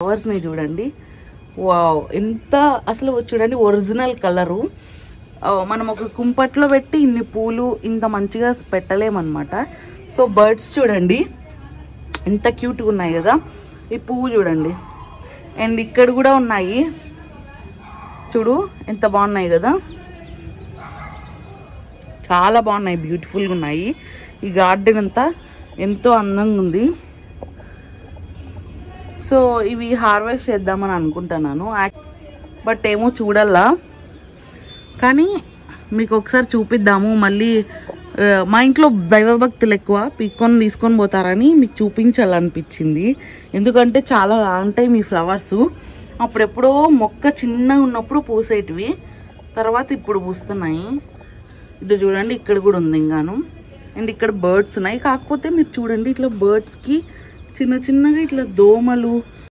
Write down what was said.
ఫ్లవర్స్ని చూడండి. వావ్, ఎంత అసలు చూడండి ఒరిజినల్ కలరు. మనం ఒక కుంపట్లో పెట్టి ఇన్ని పూలు ఇంత మంచిగా పెట్టలేమన్నమాట. సో బర్డ్స్ చూడండి ఎంత క్యూట్గా ఉన్నాయి కదా. ఈ పువ్వు చూడండి. అండ్ ఇక్కడ కూడా ఉన్నాయి చూడు, ఎంత బాగున్నాయి కదా. చాలా బాగున్నాయి, బ్యూటిఫుల్గా ఉన్నాయి. ఈ గార్డెన్ అంతా ఎంతో అందంగా ఉంది. సో ఇవి హార్వెస్ట్ చేద్దామని అనుకుంటున్నాను, బట్ ఏమో చూడాలా. కానీ మీకు ఒకసారి చూపిద్దాము. మళ్ళీ మా ఇంట్లో దైవభక్తులు ఎక్కువ, పీక్కొని తీసుకొని పోతారని మీకు చూపించాలనిపించింది. ఎందుకంటే చాలా లాంగ్ టైం ఈ ఫ్లవర్స్. అప్పుడెప్పుడో మొక్క చిన్నగా ఉన్నప్పుడు పూసేటివి, తర్వాత ఇప్పుడు పూస్తున్నాయి. ఇది చూడండి, ఇక్కడ కూడా ఉంది ఇంకాను. అండ్ ఇక్కడ బర్డ్స్ ఉన్నాయి. కాకపోతే మీరు చూడండి, ఇట్లా బర్డ్స్కి చిన్న చిన్నగా ఇట్లా దోమలు